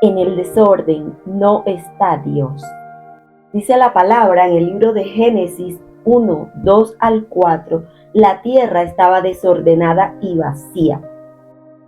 En el desorden no está Dios. Dice la palabra en el libro de Génesis 1, 2 al 4, la tierra estaba desordenada y vacía.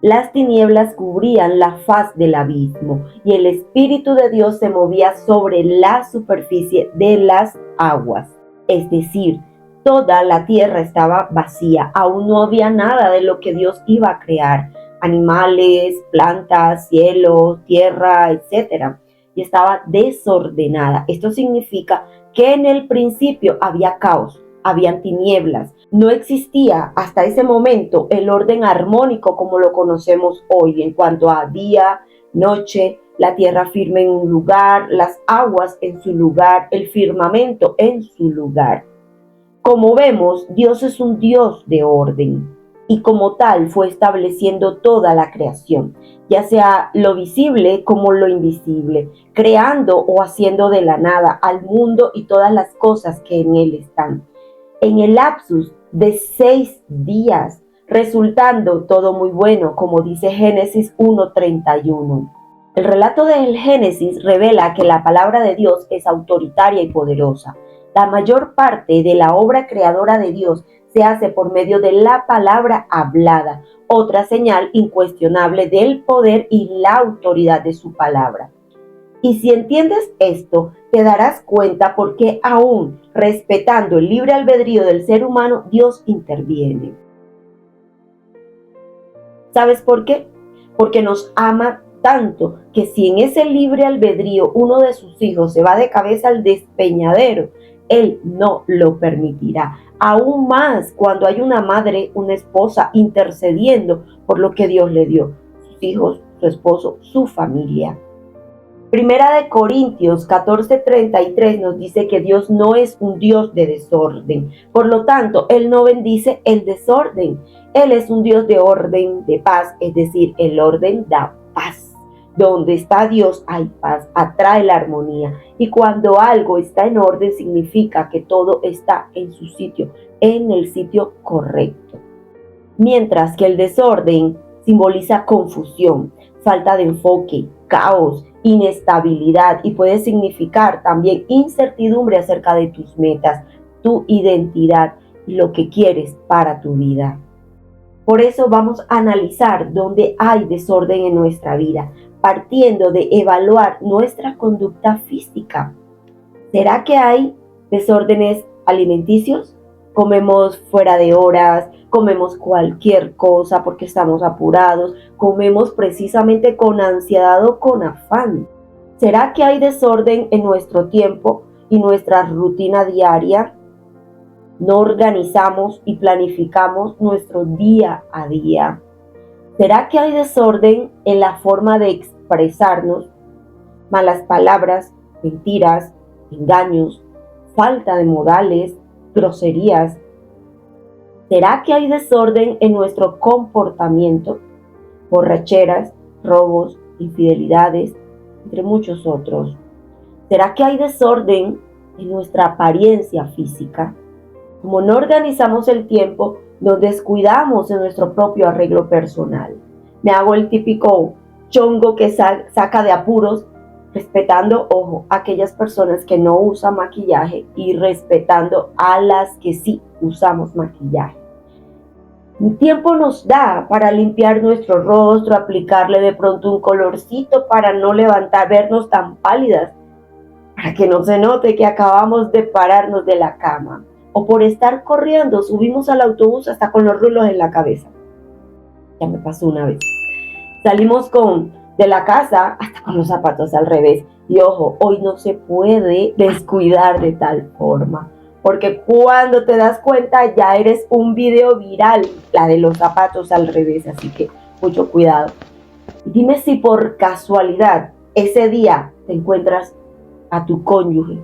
Las tinieblas cubrían la faz del abismo y el Espíritu de Dios se movía sobre la superficie de las aguas. Es decir, toda la tierra estaba vacía, aún no había nada de lo que Dios iba a crear, animales, plantas, cielo, tierra, etc. Y estaba desordenada. Esto significa que en el principio había caos, habían tinieblas. No existía hasta ese momento el orden armónico como lo conocemos hoy en cuanto a día, noche, la tierra firme en un lugar, las aguas en su lugar, el firmamento en su lugar. Como vemos, Dios es un Dios de orden y como tal fue estableciendo toda la creación, ya sea lo visible como lo invisible, creando o haciendo de la nada al mundo y todas las cosas que en él están. En el lapsus de 6 días, resultando todo muy bueno, como dice Génesis 1:31. El relato del Génesis revela que la palabra de Dios es autoritaria y poderosa. La mayor parte de la obra creadora de Dios se hace por medio de la palabra hablada, otra señal incuestionable del poder y la autoridad de su palabra. Y si entiendes esto, te darás cuenta por qué aún respetando el libre albedrío del ser humano, Dios interviene. ¿Sabes por qué? Porque nos ama tanto que si en ese libre albedrío uno de sus hijos se va de cabeza al despeñadero, Él no lo permitirá. Aún más cuando hay una madre, una esposa intercediendo por lo que Dios le dio, sus hijos, su esposo, su familia. Primera de Corintios 14:33 nos dice que Dios no es un Dios de desorden. Por lo tanto, Él no bendice el desorden. Él es un Dios de orden, de paz, es decir, el orden da paz. Donde está Dios hay paz, atrae la armonía. Y cuando algo está en orden significa que todo está en su sitio, en el sitio correcto. Mientras que el desorden simboliza confusión, falta de enfoque, caos, inestabilidad y puede significar también incertidumbre acerca de tus metas, tu identidad y lo que quieres para tu vida. Por eso vamos a analizar dónde hay desorden en nuestra vida, partiendo de evaluar nuestra conducta física. ¿Será que hay desórdenes alimenticios? Comemos fuera de horas, comemos cualquier cosa porque estamos apurados, comemos precisamente con ansiedad o con afán. ¿Será que hay desorden en nuestro tiempo y nuestra rutina diaria? No organizamos y planificamos nuestro día a día. ¿Será que hay desorden en la forma de expresarnos? Malas palabras, mentiras, engaños, falta de modales, groserías. ¿Será que hay desorden en nuestro comportamiento? Borracheras, robos, infidelidades, entre muchos otros. ¿Será que hay desorden en nuestra apariencia física? Como no organizamos el tiempo, nos descuidamos en nuestro propio arreglo personal. Me hago el típico chongo que saca de apuros, respetando, ojo, a aquellas personas que no usan maquillaje y respetando a las que sí usamos maquillaje. Ni tiempo nos da para limpiar nuestro rostro, aplicarle de pronto un colorcito para no vernos tan pálidas, para que no se note que acabamos de pararnos de la cama. O por estar corriendo, subimos al autobús hasta con los rulos en la cabeza. Ya me pasó una vez. Salimos de la casa hasta con los zapatos al revés. Y ojo, hoy no se puede descuidar de tal forma. Porque cuando te das cuenta ya eres un video viral, la de los zapatos al revés. Así que mucho cuidado. Y dime si por casualidad ese día te encuentras a tu cónyuge.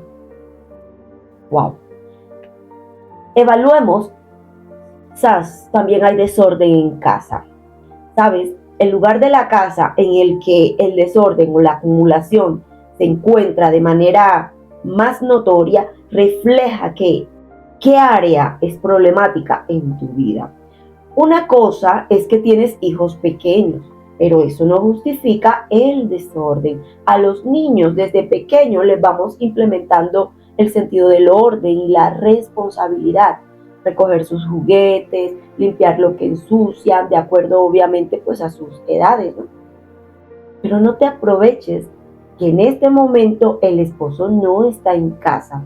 Wow. Evaluemos, quizás también hay desorden en casa. ¿Sabes? El lugar de la casa en el que el desorden o la acumulación se encuentra de manera más notoria refleja qué área es problemática en tu vida. Una cosa es que tienes hijos pequeños Pero eso no justifica el desorden. A los niños desde pequeños les vamos implementando el sentido del orden y la responsabilidad. Recoger sus juguetes, limpiar lo que ensucian, de acuerdo obviamente pues a sus edades, ¿no? Pero no te aproveches que en este momento el esposo no está en casa.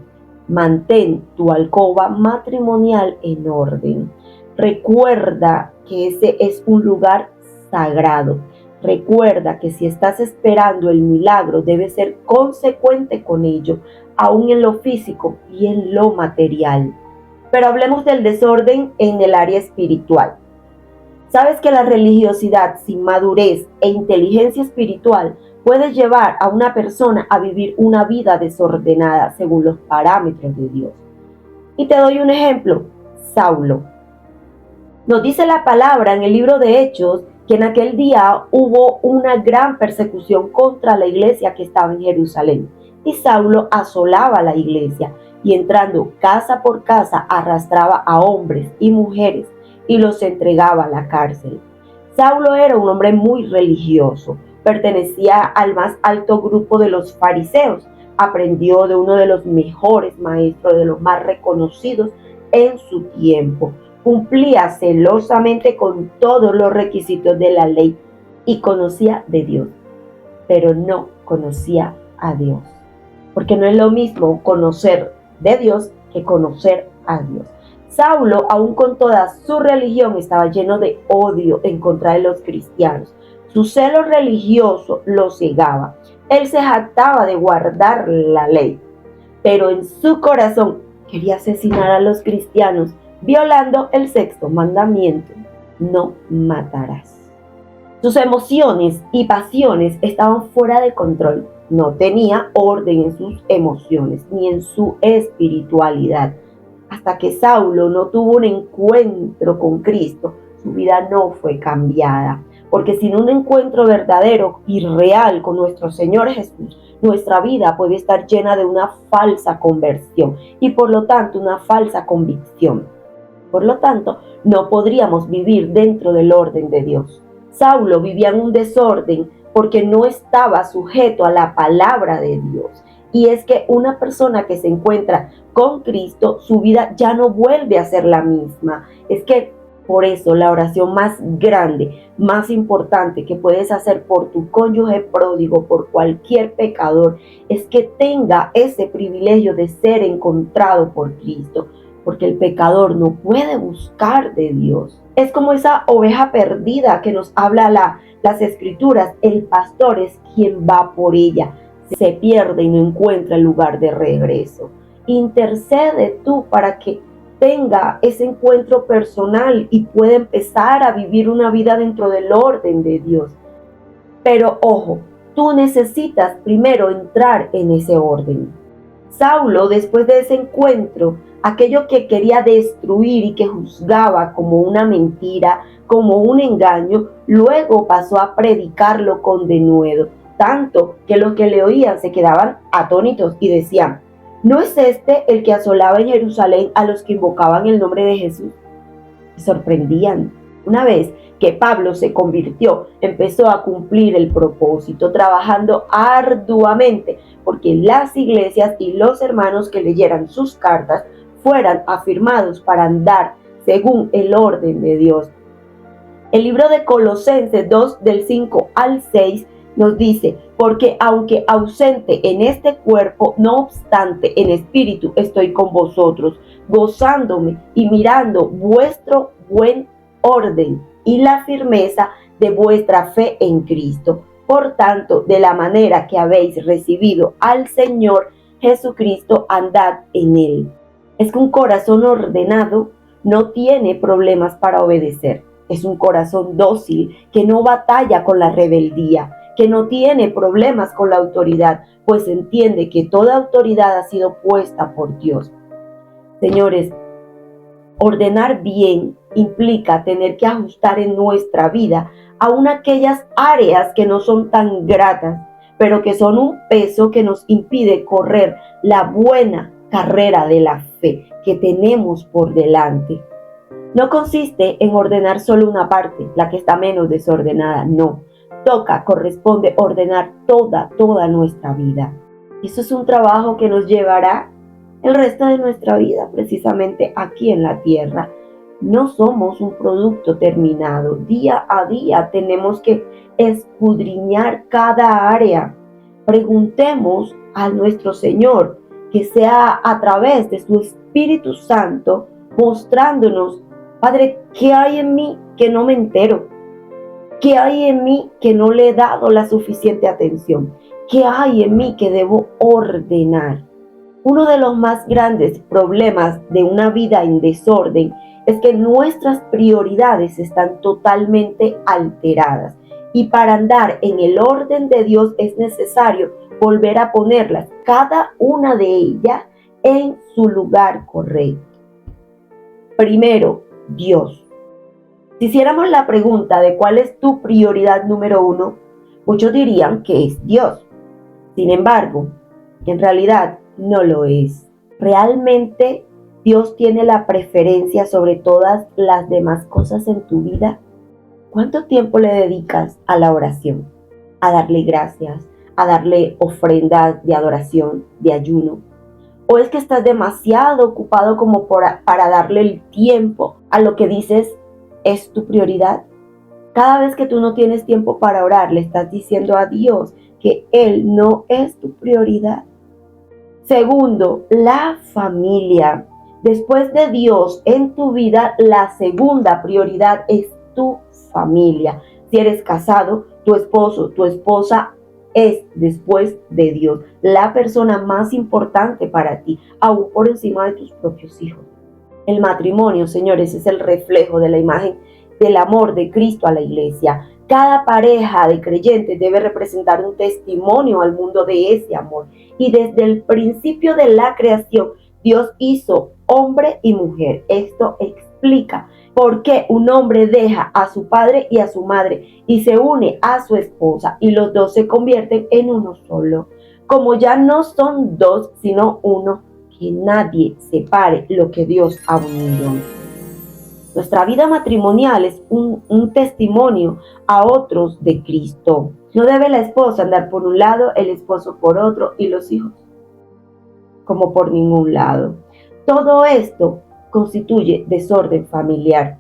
Mantén tu alcoba matrimonial en orden. Recuerda que ese es un lugar sagrado. Recuerda que si estás esperando el milagro, debes ser consecuente con ello, aún en lo físico y en lo material. Pero hablemos del desorden en el área espiritual. Sabes que la religiosidad sin madurez e inteligencia espiritual puede llevar a una persona a vivir una vida desordenada según los parámetros de Dios. Y te doy un ejemplo, Saulo. Nos dice la palabra en el libro de Hechos que en aquel día hubo una gran persecución contra la iglesia que estaba en Jerusalén. Y Saulo asolaba la iglesia y entrando casa por casa arrastraba a hombres y mujeres y los entregaba a la cárcel. Saulo era un hombre muy religioso, pertenecía al más alto grupo de los fariseos, aprendió de uno de los mejores maestros, de los más reconocidos en su tiempo, cumplía celosamente con todos los requisitos de la ley y conocía de Dios, pero no conocía a Dios, porque no es lo mismo conocer de Dios que conocer a Dios. Saulo, aún con toda su religión, estaba lleno de odio en contra de los cristianos. Su celo religioso lo cegaba. Él se jactaba de guardar la ley, pero en su corazón quería asesinar a los cristianos, violando el sexto mandamiento: no matarás. Sus emociones y pasiones estaban fuera de control. No tenía orden en sus emociones ni en su espiritualidad. Hasta que Saulo no tuvo un encuentro con Cristo, su vida no fue cambiada. Porque sin un encuentro verdadero y real con nuestro Señor Jesús, nuestra vida puede estar llena de una falsa conversión y por lo tanto una falsa convicción. Por lo tanto, no podríamos vivir dentro del orden de Dios. Saulo vivía en un desorden porque no estaba sujeto a la palabra de Dios. Y es que una persona que se encuentra con Cristo, su vida ya no vuelve a ser la misma. Es que por eso la oración más grande, más importante que puedes hacer por tu cónyuge pródigo, por cualquier pecador, es que tenga ese privilegio de ser encontrado por Cristo. Porque el pecador no puede buscar de Dios. Es como esa oveja perdida que nos habla las escrituras. El pastor es quien va por ella. Se pierde y no encuentra el lugar de regreso. Intercede tú para que tenga ese encuentro personal y pueda empezar a vivir una vida dentro del orden de Dios. Pero ojo, tú necesitas primero entrar en ese orden. Saulo, después de ese encuentro, aquello que quería destruir y que juzgaba como una mentira, como un engaño, luego pasó a predicarlo con denuedo, tanto que los que le oían se quedaban atónitos y decían: ¿no es este el que asolaba en Jerusalén a los que invocaban el nombre de Jesús? Se sorprendían. Una vez que Pablo se convirtió, empezó a cumplir el propósito, trabajando arduamente porque las iglesias y los hermanos que leyeran sus cartas fueran afirmados para andar según el orden de Dios. El libro de Colosenses 2, del 5 al 6, nos dice: porque aunque ausente en este cuerpo, no obstante en espíritu estoy con vosotros, gozándome y mirando vuestro buen orden y la firmeza de vuestra fe en Cristo. Por tanto, de la manera que habéis recibido al Señor Jesucristo, andad en él. Es que un corazón ordenado no tiene problemas para obedecer. Es un corazón dócil que no batalla con la rebeldía, que no tiene problemas con la autoridad, pues entiende que toda autoridad ha sido puesta por Dios. Señores, ordenar bien implica tener que ajustar en nuestra vida aún aquellas áreas que no son tan gratas, pero que son un peso que nos impide correr la buena carrera de la fe que tenemos por delante. No consiste en ordenar solo una parte, la que está menos desordenada, no. corresponde ordenar toda nuestra vida. Y eso es un trabajo que nos llevará el resto de nuestra vida, precisamente aquí en la tierra. No somos un producto terminado. Día a día tenemos que escudriñar cada área. Preguntemos a nuestro Señor que sea a través de su Espíritu Santo mostrándonos, Padre, ¿qué hay en mí que no me entero? ¿Qué hay en mí que no le he dado la suficiente atención? ¿Qué hay en mí que debo ordenar? Uno de los más grandes problemas de una vida en desorden es que nuestras prioridades están totalmente alteradas y para andar en el orden de Dios es necesario volver a ponerlas, cada una de ellas, en su lugar correcto. Primero, Dios. Si hiciéramos la pregunta de cuál es tu prioridad número uno, muchos dirían que es Dios. Sin embargo, en realidad no lo es. Realmente Dios tiene la preferencia sobre todas las demás cosas en tu vida. ¿Cuánto tiempo le dedicas a la oración? A darle gracias, a darle ofrendas de adoración, de ayuno. ¿O es que estás demasiado ocupado como para darle el tiempo a lo que dices es tu prioridad? Cada vez que tú no tienes tiempo para orar, le estás diciendo a Dios que Él no es tu prioridad. Segundo, la familia. Después de Dios en tu vida, la segunda prioridad es tu familia. Si eres casado, tu esposo, tu esposa es, después de Dios, la persona más importante para ti, aún por encima de tus propios hijos. El matrimonio, señores, es el reflejo de la imagen del amor de Cristo a la iglesia. Cada pareja de creyentes debe representar un testimonio al mundo de ese amor. Y desde el principio de la creación, Dios hizo hombre y mujer. Esto explica por qué un hombre deja a su padre y a su madre y se une a su esposa y los dos se convierten en uno solo. Como ya no son dos, sino uno, que nadie separe lo que Dios ha unido. Nuestra vida matrimonial es un testimonio a otros de Cristo. No debe la esposa andar por un lado, el esposo por otro y los hijos como por ningún lado. Todo esto constituye desorden familiar.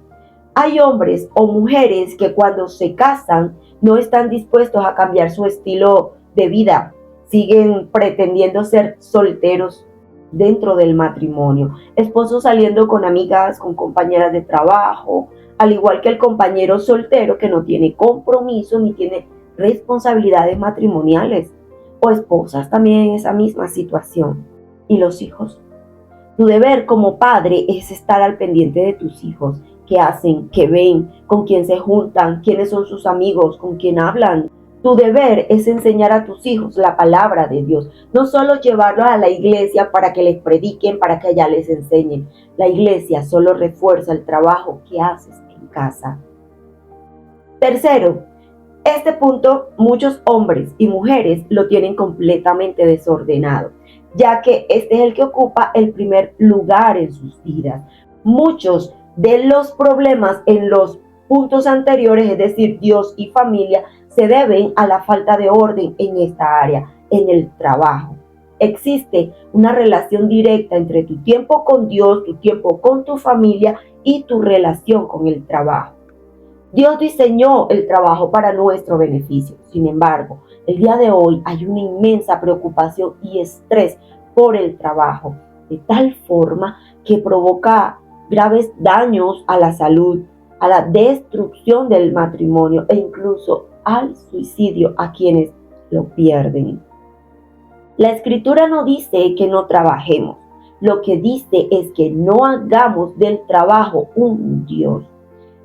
Hay hombres o mujeres que cuando se casan no están dispuestos a cambiar su estilo de vida. Siguen pretendiendo ser solteros dentro del matrimonio. Esposos saliendo con amigas, con compañeras de trabajo, al igual que el compañero soltero que no tiene compromiso ni tiene responsabilidades matrimoniales. O esposas también en esa misma situación. ¿Y los hijos? Tu deber como padre es estar al pendiente de tus hijos. ¿Qué hacen? ¿Qué ven? ¿Con quién se juntan? ¿Quiénes son sus amigos? ¿Con quién hablan? Tu deber es enseñar a tus hijos la palabra de Dios. No solo llevarlos a la iglesia para que les prediquen, para que allá les enseñen. La iglesia solo refuerza el trabajo que haces en casa. Tercero, este punto muchos hombres y mujeres lo tienen completamente desordenado, ya que este es el que ocupa el primer lugar en sus vidas. Muchos de los problemas en los puntos anteriores, es decir, Dios y familia, se deben a la falta de orden en esta área, en el trabajo. Existe una relación directa entre tu tiempo con Dios, tu tiempo con tu familia y tu relación con el trabajo. Dios diseñó el trabajo para nuestro beneficio. Sin embargo, el día de hoy hay una inmensa preocupación y estrés por el trabajo, de tal forma que provoca graves daños a la salud, a la destrucción del matrimonio e incluso al suicidio a quienes lo pierden. La Escritura no dice que no trabajemos, lo que dice es que no hagamos del trabajo un Dios.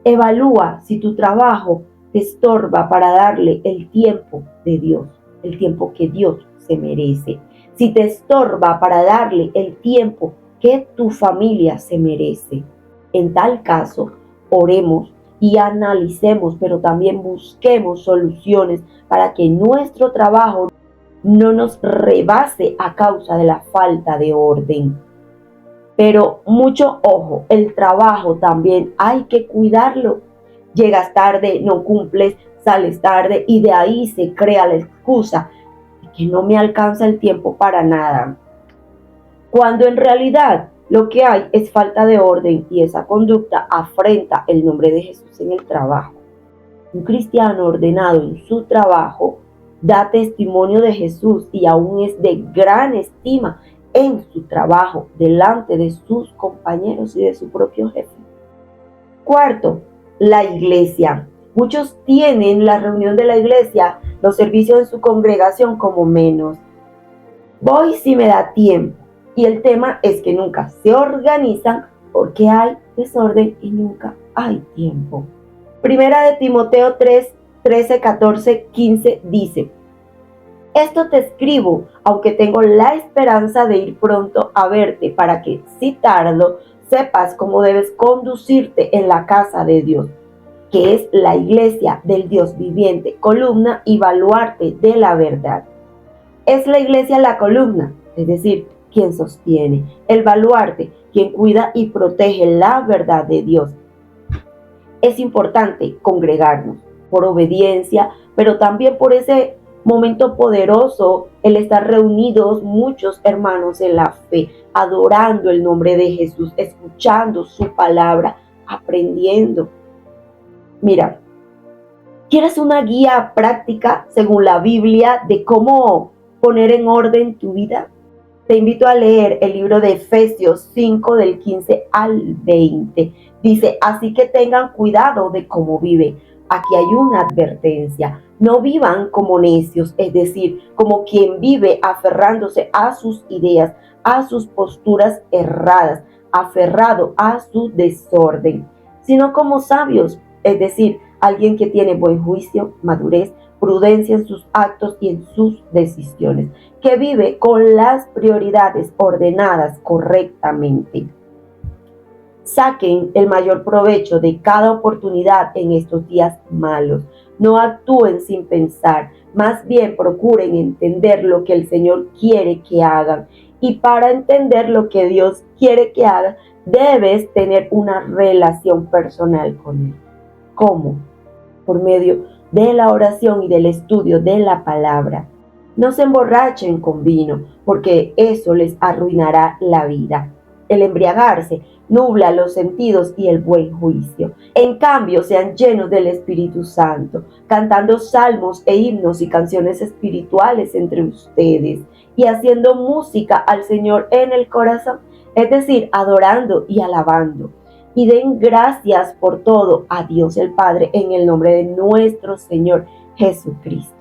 Evalúa si tu trabajo te estorba para darle el tiempo de Dios, el tiempo que Dios se merece. Si te estorba para darle el tiempo que tu familia se merece. En tal caso, oremos y analicemos, pero también busquemos soluciones para que nuestro trabajo no nos rebase a causa de la falta de orden. Pero mucho ojo, el trabajo también hay que cuidarlo. Llegas tarde, no cumples, sales tarde y de ahí se crea la excusa de que no me alcanza el tiempo para nada. Cuando en realidad lo que hay es falta de orden y esa conducta afrenta el nombre de Jesús en el trabajo. Un cristiano ordenado en su trabajo da testimonio de Jesús y aún es de gran estima en su trabajo delante de sus compañeros y de su propio jefe. Cuarto, la iglesia. Muchos tienen la reunión de la iglesia, los servicios en su congregación como menos. Voy si me da tiempo. Y el tema es que nunca se organizan porque hay desorden y nunca hay tiempo. Primera de Timoteo 3, 13, 14, 15 dice: esto te escribo, aunque tengo la esperanza de ir pronto a verte, para que, si tardo, sepas cómo debes conducirte en la casa de Dios, que es la iglesia del Dios viviente, columna y baluarte de la verdad. Es la iglesia la columna, es decir, quien sostiene, el baluarte, quien cuida y protege la verdad de Dios. Es importante congregarnos por obediencia, pero también por ese momento poderoso, el estar reunidos muchos hermanos en la fe, adorando el nombre de Jesús, escuchando su palabra, aprendiendo. Mira, ¿quieres una guía práctica según la Biblia de cómo poner en orden tu vida? Te invito a leer el libro de Efesios 5 del 15 al 20. Dice: así que tengan cuidado de cómo viven. Aquí hay una advertencia. No vivan como necios, es decir, como quien vive aferrándose a sus ideas, a sus posturas erradas, aferrado a su desorden, sino como sabios, es decir, alguien que tiene buen juicio, madurez, prudencia en sus actos y en sus decisiones, que vive con las prioridades ordenadas correctamente. Saquen el mayor provecho de cada oportunidad en estos días malos. No actúen sin pensar, más bien procuren entender lo que el Señor quiere que hagan. Y para entender lo que Dios quiere que hagan, debes tener una relación personal con Él. ¿Cómo? Por medio de la oración y del estudio de la palabra. No se emborrachen con vino, porque eso les arruinará la vida. El embriagarse nubla los sentidos y el buen juicio. En cambio, sean llenos del Espíritu Santo, cantando salmos e himnos y canciones espirituales entre ustedes y haciendo música al Señor en el corazón, es decir, adorando y alabando. Y den gracias por todo a Dios el Padre en el nombre de nuestro Señor Jesucristo.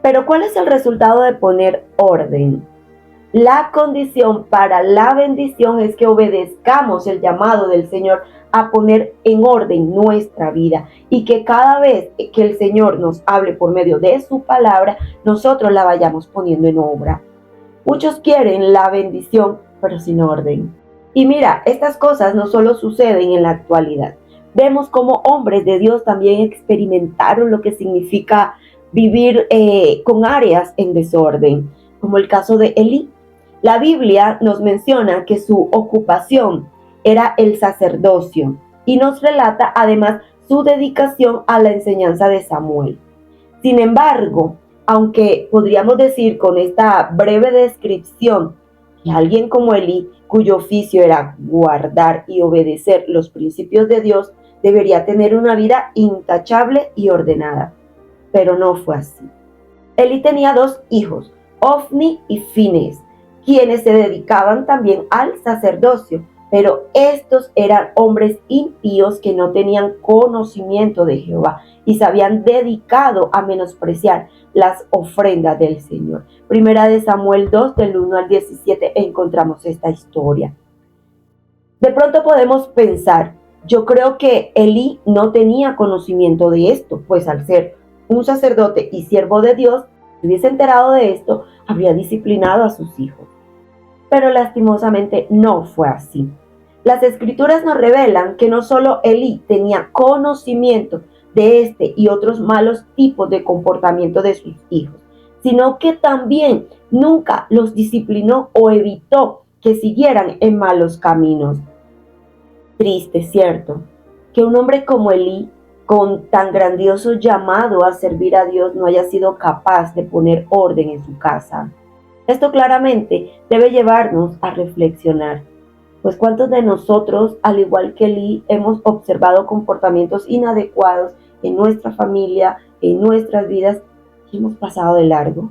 Pero ¿cuál es el resultado de poner orden? La condición para la bendición es que obedezcamos el llamado del Señor a poner en orden nuestra vida y que cada vez que el Señor nos hable por medio de su palabra, nosotros la vayamos poniendo en obra. Muchos quieren la bendición, pero sin orden. Y mira, estas cosas no solo suceden en la actualidad. Vemos cómo hombres de Dios también experimentaron lo que significa vivir con áreas en desorden, como el caso de Elí. La Biblia nos menciona que su ocupación era el sacerdocio y nos relata además su dedicación a la enseñanza de Samuel. Sin embargo, aunque podríamos decir con esta breve descripción que alguien como Elí, cuyo oficio era guardar y obedecer los principios de Dios, debería tener una vida intachable y ordenada. Pero no fue así. Elí tenía dos hijos, Ofni y Finés, quienes se dedicaban también al sacerdocio, pero estos eran hombres impíos que no tenían conocimiento de Jehová y se habían dedicado a menospreciar las ofrendas del Señor. Primera de Samuel 2, del 1 al 17, encontramos esta historia. De pronto podemos pensar, yo creo que Elí no tenía conocimiento de esto, pues al ser un sacerdote y siervo de Dios, si hubiese enterado de esto, habría disciplinado a sus hijos. Pero lastimosamente no fue así. Las escrituras nos revelan que no solo Elí tenía conocimiento de este y otros malos tipos de comportamiento de sus hijos, sino que también nunca los disciplinó o evitó que siguieran en malos caminos. Triste, ¿cierto? Que un hombre como Elí, con tan grandioso llamado a servir a Dios, no haya sido capaz de poner orden en su casa. Esto claramente debe llevarnos a reflexionar, pues cuántos de nosotros, al igual que Lee, hemos observado comportamientos inadecuados en nuestra familia, en nuestras vidas, y hemos pasado de largo.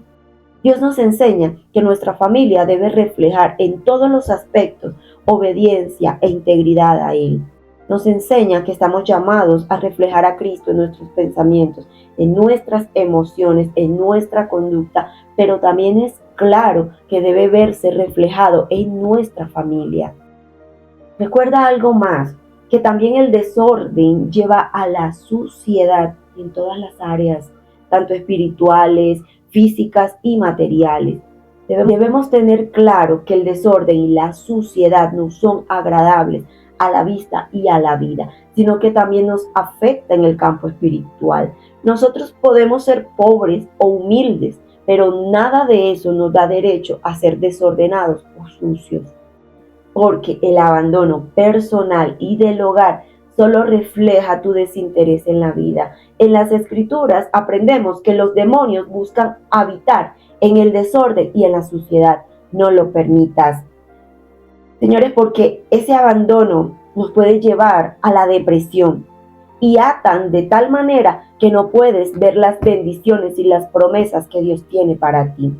Dios nos enseña que nuestra familia debe reflejar en todos los aspectos obediencia e integridad a Él. Nos enseña que estamos llamados a reflejar a Cristo en nuestros pensamientos, en nuestras emociones, en nuestra conducta, pero también es claro que debe verse reflejado en nuestra familia. Recuerda algo más, que también el desorden lleva a la suciedad en todas las áreas, tanto espirituales, físicas y materiales. Debemos tener claro que el desorden y la suciedad no son agradables a la vista y a la vida, sino que también nos afecta en el campo espiritual. Nosotros podemos ser pobres o humildes, pero nada de eso nos da derecho a ser desordenados o sucios, porque el abandono personal y del hogar solo refleja tu desinterés en la vida. En las Escrituras aprendemos que los demonios buscan habitar en el desorden y en la suciedad. No lo permitas, señores, porque ese abandono nos puede llevar a la depresión y atan de tal manera que no puedes ver las bendiciones y las promesas que Dios tiene para ti.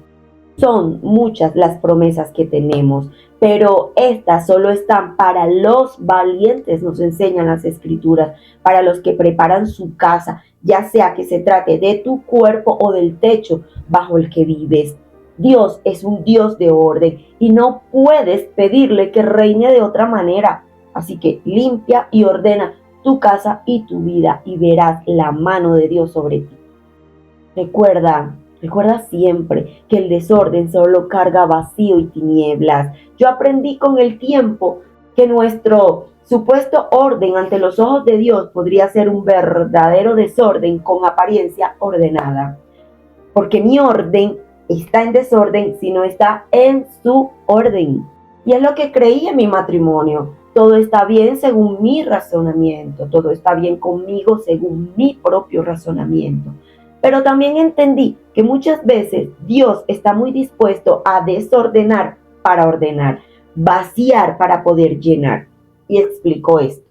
Son muchas las promesas que tenemos, pero estas solo están para los valientes, nos enseñan las Escrituras, para los que preparan su casa, ya sea que se trate de tu cuerpo o del techo bajo el que vives. Dios es un Dios de orden y no puedes pedirle que reine de otra manera. Así que limpia y ordena tu casa y tu vida y verás la mano de Dios sobre ti. Recuerda siempre que el desorden solo carga vacío y tinieblas. Yo aprendí con el tiempo que nuestro supuesto orden ante los ojos de Dios podría ser un verdadero desorden con apariencia ordenada. Porque mi orden está en desorden si no está en su orden. Y es lo que creí en mi matrimonio. Todo está bien según mi razonamiento. Todo está bien conmigo según mi propio razonamiento. Pero también entendí que muchas veces Dios está muy dispuesto a desordenar para ordenar, vaciar para poder llenar. Y explicó esto.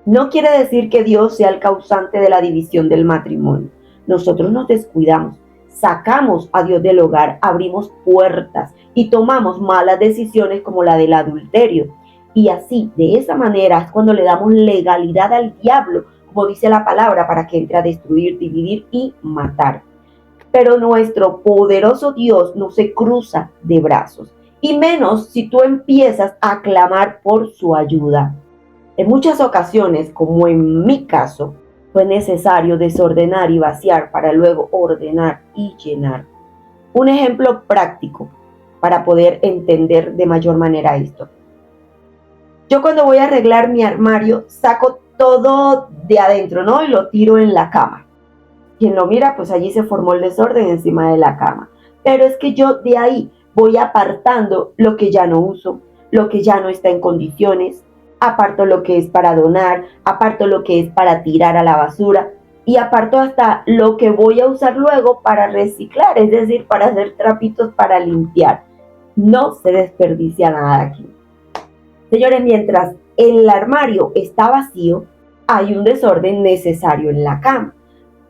No quiere decir que Dios sea el causante de la división del matrimonio. Nosotros nos descuidamos, sacamos a Dios del hogar, abrimos puertas y tomamos malas decisiones como la del adulterio. Y así, de esa manera, es cuando le damos legalidad al diablo, como dice la palabra, para que entre a destruir, dividir y matar. Pero nuestro poderoso Dios no se cruza de brazos, y menos si tú empiezas a clamar por su ayuda. En muchas ocasiones, como en mi caso, fue necesario desordenar y vaciar para luego ordenar y llenar. Un ejemplo práctico para poder entender de mayor manera esto. Yo cuando voy a arreglar mi armario, saco todo de adentro, ¿no? Y lo tiro en la cama. Quien lo mira, pues allí se formó el desorden encima de la cama. Pero es que yo de ahí voy apartando lo que ya no uso, lo que ya no está en condiciones, aparto lo que es para donar, aparto lo que es para tirar a la basura y aparto hasta lo que voy a usar luego para reciclar, es decir, para hacer trapitos para limpiar. No se desperdicia nada aquí. Señores, mientras el armario está vacío, hay un desorden necesario en la cama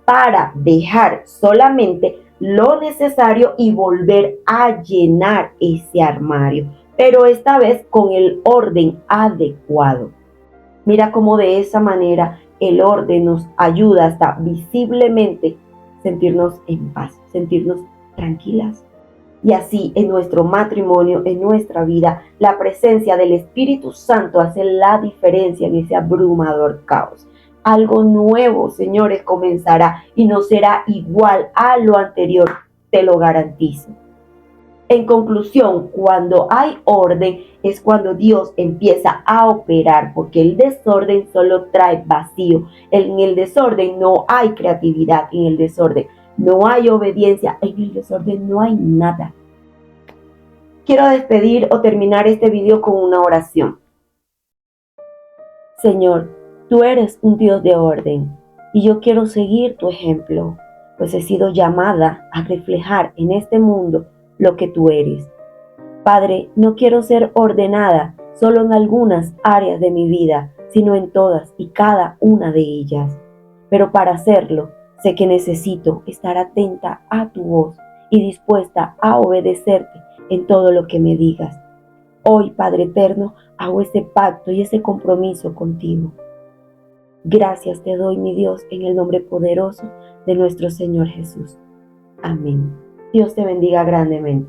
para dejar solamente lo necesario y volver a llenar ese armario, pero esta vez con el orden adecuado. Mira cómo de esa manera el orden nos ayuda hasta visiblemente sentirnos en paz, sentirnos tranquilas. Y así en nuestro matrimonio, en nuestra vida, la presencia del Espíritu Santo hace la diferencia en ese abrumador caos. Algo nuevo, señores, comenzará y no será igual a lo anterior, te lo garantizo. En conclusión, cuando hay orden es cuando Dios empieza a operar, porque el desorden solo trae vacío. En el desorden no hay creatividad, en el desorden no hay obediencia, en el desorden no hay nada. Quiero despedir o terminar este video con una oración. Señor, tú eres un Dios de orden y yo quiero seguir tu ejemplo, pues he sido llamada a reflejar en este mundo lo que tú eres. Padre, no quiero ser ordenada solo en algunas áreas de mi vida, sino en todas y cada una de ellas. Pero para hacerlo, sé que necesito estar atenta a tu voz y dispuesta a obedecerte en todo lo que me digas. Hoy, Padre eterno, hago ese pacto y ese compromiso contigo. Gracias te doy, mi Dios, en el nombre poderoso de nuestro Señor Jesús. Amén. Dios te bendiga grandemente.